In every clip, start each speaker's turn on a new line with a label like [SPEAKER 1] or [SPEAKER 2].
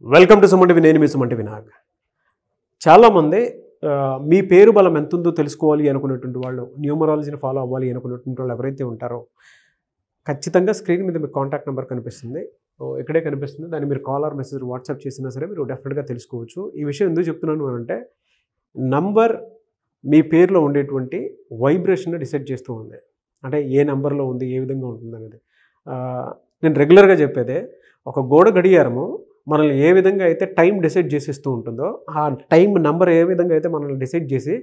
[SPEAKER 1] Welcome to Suman TV. నేను మీ Suman TV Nag. చాలామంది మీ పేరు బలం ఎంత ఉందో తెలుసుకోవాలి అనుకునేటువంటి వాళ్ళు, న్యూమరాలజీని ఫాలో అవ్వాలి అనుకునేటువంటి వాళ్ళు ఎవరైతే ఉంటారో ఖచ్చితంగా స్క్రీన్ మీద మీకు కాంటాక్ట్ నెంబర్ కనిపిస్తుంది, ఇక్కడే కనిపిస్తుంది. దాన్ని మీరు కాల్ ఆర్ మెసేజ్ వాట్సాప్ చేసినా సరే మీరు డెఫినెట్గా తెలుసుకోవచ్చు. ఈ విషయం ఎందుకు చెప్తున్నాను అంటే నంబర్ మీ పేరులో ఉండేటువంటి వైబ్రేషన్ డిసైడ్ చేస్తూ ఉంది. అంటే ఏ నెంబర్లో ఉంది, ఏ విధంగా ఉంటుంది అనేది. నేను రెగ్యులర్గా చెప్పేదే, ఒక గోడ గడియారము మనల్ని ఏ విధంగా అయితే టైం డిసైడ్ చేసేస్తూ ఉంటుందో, ఆ టైం నెంబర్ ఏ విధంగా అయితే మనల్ని డిసైడ్ చేసి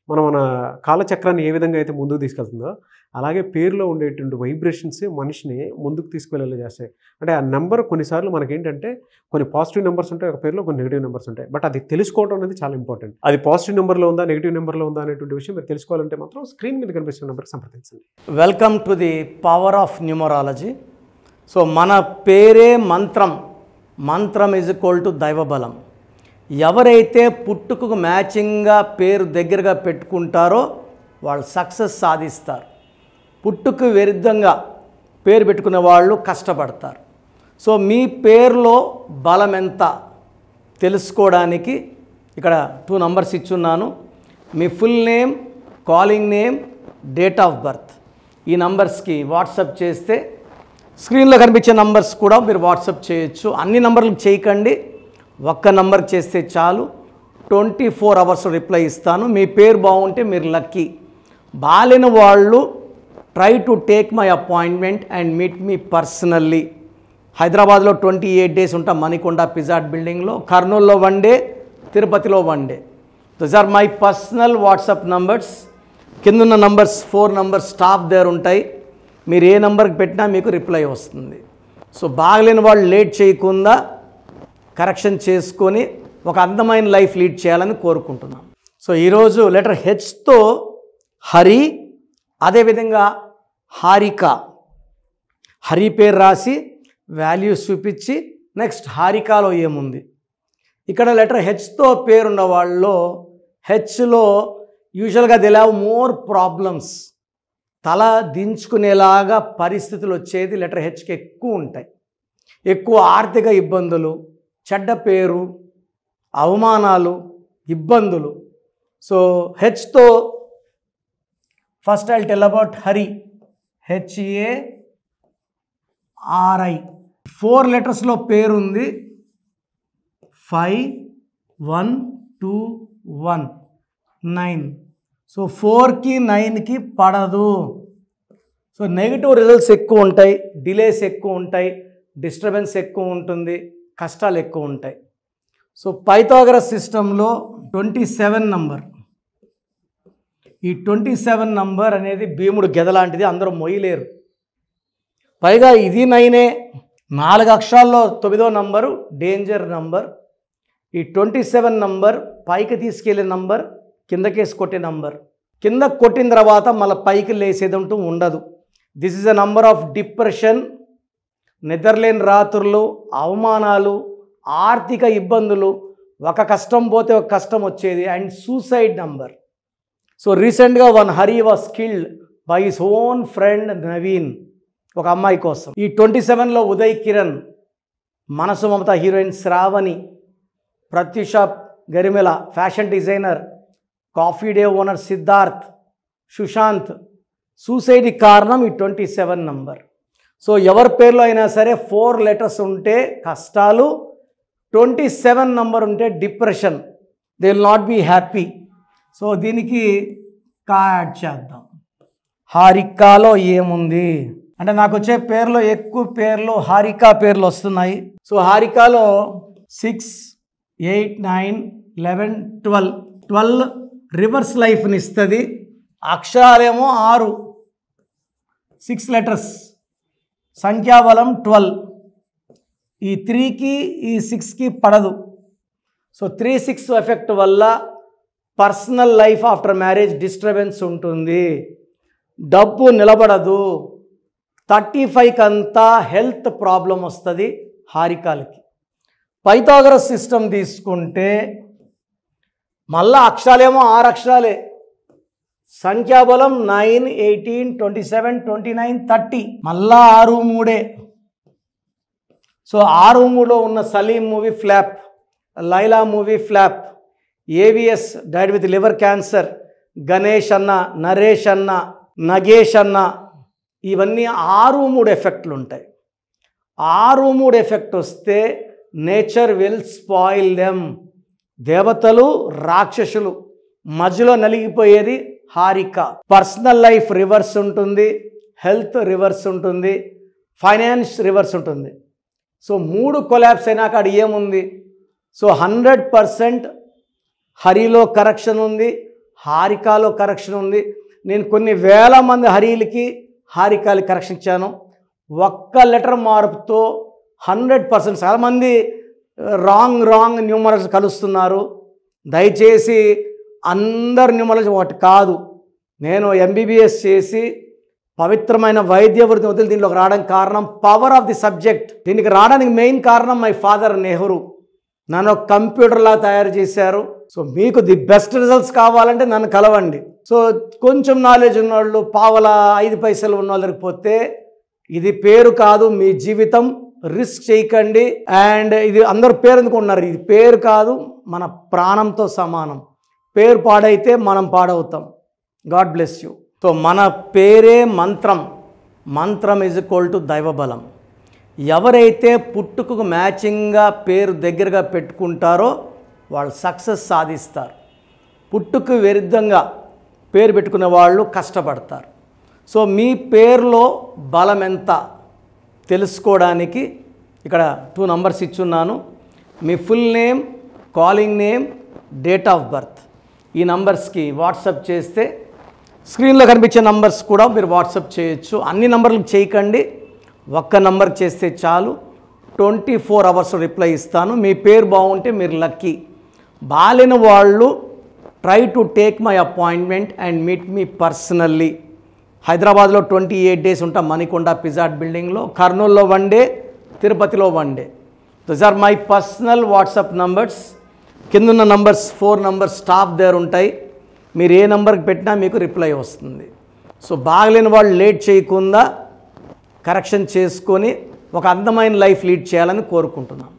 [SPEAKER 1] మన కాలచక్రాన్ని ఏ విధంగా అయితే ముందుకు తీసుకెళ్తుందో, అలాగే పేరులో ఉండేటువంటి వైబ్రేషన్స్ మనిషిని ముందుకు తీసుకువెళ్ళేలా చేస్తాయి. అంటే ఆ నెంబర్ కొన్నిసార్లు మనకేంటంటే కొన్ని పాజిటివ్ నెంబర్స్ ఉంటాయి, ఒక పేరులో కొన్ని నెగిటివ్ నెంబర్స్ ఉంటాయి. బట్ అది తెలుసుకోవడం అనేది చాలా ఇంపార్టెంట్. అది పాజిటివ్ నెంబర్లో ఉందా, నెగిటివ్ నెంబర్లో ఉందా అనేటువంటి విషయం మీరు తెలుసుకోవాలంటే మాత్రం స్క్రీన్ మీద కనిపిస్తున్న నెంబర్కి సంప్రదించండి.
[SPEAKER 2] Welcome to the power of numerology. So మన పేరే మంత్రం, మంత్రం ఈజ్ ఈక్వల్ టు దైవబలం. ఎవరైతే పుట్టుకకు మ్యాచింగ్గా పేరు దగ్గరగా పెట్టుకుంటారో వాళ్ళు సక్సెస్ సాధిస్తారు. పుట్టుకు విరుద్ధంగా పేరు పెట్టుకునే వాళ్ళు కష్టపడతారు. సో మీ పేరులో బలం ఎంత తెలుసుకోవడానికి ఇక్కడ 2 నంబర్స్ ఇచ్చున్నాను. మీ full name, calling name, date of birth. ఈ నంబర్స్కి వాట్సాప్ చేస్తే స్క్రీన్లో కనిపించే నంబర్స్ కూడా మీరు వాట్సాప్ చేయొచ్చు. అన్ని నంబర్లకు చేయకండి, ఒక్క నంబర్కి చేస్తే చాలు. 24 అవర్స్ రిప్లై ఇస్తాను. మీ పేరు బాగుంటే మీరు లక్కీ. బాలేని వాళ్ళు try to take my appointment and meet me personally. హైదరాబాద్లో 28 డేస్ ఉంటాం, మణికొండ పిజాట్ బిల్డింగ్లో. కర్నూలులో 1 డే, తిరుపతిలో 1 day. Those are my personal WhatsApp numbers. కిందున్న నంబర్స్ 4 నంబర్స్ స్టాఫ్ దగ్గర ఉంటాయి. మీరు ఏ నెంబర్కి పెట్టినా మీకు రిప్లై వస్తుంది. సో బాగలేని వాళ్ళు లేట్ చేయకుండా కరెక్షన్ చేసుకొని ఒక అందమైన లైఫ్ లీడ్ చేయాలని కోరుకుంటున్నాం. సో ఈరోజు లెటర్ హెచ్తో హరి, అదేవిధంగా హారిక. హరి పేరు రాసి వాల్యూస్ చూపించి నెక్స్ట్ హారికలో ఏముంది. ఇక్కడ లెటర్ హెచ్తో పేరున్న వాళ్ళలో హెచ్లో యూజువల్గా దే హ్యావ్ మోర్ ప్రాబ్లమ్స్. తల దించుకునేలాగా పరిస్థితులు వచ్చేది లెటర్ హెచ్కి ఎక్కువ ఉంటాయి. ఎక్కువ ఆర్థిక ఇబ్బందులు, చెడ్డ పేరు, అవమానాలు, ఇబ్బందులు. సో హెచ్తో first I tell about Hari. HARI 4 లెటర్స్లో పేరుంది. 5, 1, 2, 1, 9. సో 4కి 9కి పడదు. సో నెగిటివ్ రిజల్ట్స్ ఎక్కువ ఉంటాయి, డిలేస్ ఎక్కువ ఉంటాయి, డిస్టర్బెన్స్ ఎక్కువ ఉంటుంది, కష్టాలు ఎక్కువ ఉంటాయి. సో పైథాగరస్ సిస్టంలో 27 నంబర్. ఈ 27 నంబర్ అనేది భీముడు గెద లాంటిది, అందరూ మొయ్యలేరు. పైగా ఇది 9. 4 అక్షరాల్లో 9వ నంబరు డేంజర్ నంబర్. ఈ 27 నంబర్ పైకి తీసుకెళ్లే నంబర్, కిందకేసి కొట్టే నంబర్. కింద కొట్టిన తర్వాత మళ్ళీ పైకి లేసేదంటూ ఉండదు. This is a number of depression, నిద్రలేని రాత్రులు, అవమానాలు, ఆర్థిక ఇబ్బందులు, ఒక కష్టం పోతే ఒక కష్టం వచ్చేది, అండ్ సూసైడ్ నంబర్. సో రీసెంట్గా one Hari was killed by his own friend Naveen, ఒక అమ్మాయి కోసం. ఈ 27లో Uday Kiran, Manasu Mamata heroine Sravani, Pratyusha Garimella fashion designer, coffee day owner Siddharth, Sushant. సూసైడ్కి కారణం ఈ 27 నంబర్. సో ఎవరి పేర్లో అయినా సరే 4 లెటర్స్ ఉంటే కష్టాలు, 27 నంబర్ ఉంటే depression. They will not be happy. So దీనికి యాడ్ చేద్దాం. హారికాలో ఏముంది అంటే నాకు వచ్చే పేర్లో ఎక్కువ పేర్లు హారిక పేర్లు వస్తున్నాయి. సో హారికాలో 6, 8, 9, 11, 12 రివర్స్ లైఫ్ని ఇస్తుంది. అక్షరాలేమో 6, 6 లెటర్స్, సంఖ్యాబలం 12. ఈ 3కి ఈ 6కి పడదు. సో 3, 6 ఎఫెక్ట్ వల్ల personal life after marriage disturbance ఉంటుంది, డబ్బు నిలబడదు. 35 అంతా హెల్త్ ప్రాబ్లం వస్తుంది హారికాలకి. పైథాగరస్ సిస్టమ్ తీసుకుంటే మళ్ళా అక్షరాలేమో 6 అక్షరాలే, సంఖ్యాబలం 9, 18, 27, 29, 30, మళ్ళా 6, 3. సో 6 ఉన్న Salim movie flop, Laila movie flop, AVS died with liver cancer, Ganesh అన్న, నరేష్ అన్న, నగేష్ అన్న, ఇవన్నీ 6 ఎఫెక్ట్లు ఉంటాయి. 6 ఎఫెక్ట్ వస్తే నేచర్ విల్ స్పాయిల్ దెమ్. దేవతలు రాక్షసులు మధ్యలో నలిగిపోయేది హారిక. పర్సనల్ లైఫ్ రివర్స్ ఉంటుంది, హెల్త్ రివర్స్ ఉంటుంది, ఫైనాన్స్ రివర్స్ ఉంటుంది. సో 3 కొలాప్స్ అయినాక అది ఏముంది? సో 100% హరిలో కరెక్షన్ ఉంది, హారికాలో కరెక్షన్ ఉంది. నేను కొన్ని వేల మంది హరీలకి హారికాలకి కరెక్షన్ ఇచ్చాను. ఒక్క లెటర్ మార్పుతో 100%. చాలామంది రాంగ్ న్యూమరల్స్ కలుస్తున్నారు. దయచేసి అందరు న్యూమరల్స్ ఒకటి కాదు. నేను ఎంబీబీఎస్ చేసి పవిత్రమైన వైద్య వృత్తి వదిలి దీనిలోకి రావడానికి కారణం పవర్ ఆఫ్ ది సబ్జెక్ట్. దీనికి రావడానికి మెయిన్ కారణం మై ఫాదర్ నెహ్రూ. నన్ను కంప్యూటర్లా తయారు చేశారు. సో మీకు ది బెస్ట్ రిజల్ట్స్ కావాలంటే నన్ను కలవండి. సో కొంచెం నాలెడ్జ్ ఉన్నవాళ్ళు, పావలా 5 పైసలు ఉన్న వాళ్ళకి పోతే ఇది పేరు కాదు, మీ జీవితం. రిస్క్ చేయకండి. అండ్ ఇది అందరు పేరు ఎందుకున్నారు, ఇది పేరు కాదు, మన ప్రాణంతో సమానం. పేరు పాడైతే మనం పాడవుతాం. God bless you. సో మన పేరే మంత్రం. మంత్రం ఈజ్ ఈక్వల్ టు దైవబలం. ఎవరైతే పుట్టుకకు మ్యాచింగ్గా పేరు దగ్గరగా పెట్టుకుంటారో వాళ్ళు సక్సెస్ సాధిస్తారు. పుట్టుకు విరుద్ధంగా పేరు పెట్టుకునే వాళ్ళు కష్టపడతారు. సో మీ పేరులో బలం ఎంత తెలుసుకోవడానికి ఇక్కడ 2 నంబర్స్ ఇచ్చున్నాను. మీ full name, calling name, date of birth. ఈ నంబర్స్కి వాట్సాప్ చేస్తే స్క్రీన్లో కనిపించే నంబర్స్ కూడా మీరు వాట్సాప్ చేయొచ్చు. అన్ని నంబర్లకు చేయకండి, ఒక్క నంబర్ చేస్తే చాలు. 24 అవర్స్ రిప్లై ఇస్తాను. మీ పేరు బాగుంటే మీరు లక్కీ. బాలేని వాళ్ళు try to take my appointment and meet me personally. హైదరాబాద్లో 28 డేస్ ఉంటాం మణికొండ పిజాట్ బిల్డింగ్లో, కర్నూలులో 1 డే, తిరుపతిలో 1 day. Those are my personal WhatsApp numbers. కిందున్న నంబర్స్ 4 నంబర్స్ స్టాఫ్ దగ్గర ఉంటాయి. మీరు ఏ నంబర్కి పెట్టినా మీకు రిప్లై వస్తుంది. సో బాగలేని వాళ్ళు లేట్ చేయకుండా కరెక్షన్ చేసుకొని ఒక అందమైన లైఫ్ లీడ్ చేయాలని కోరుకుంటున్నాను.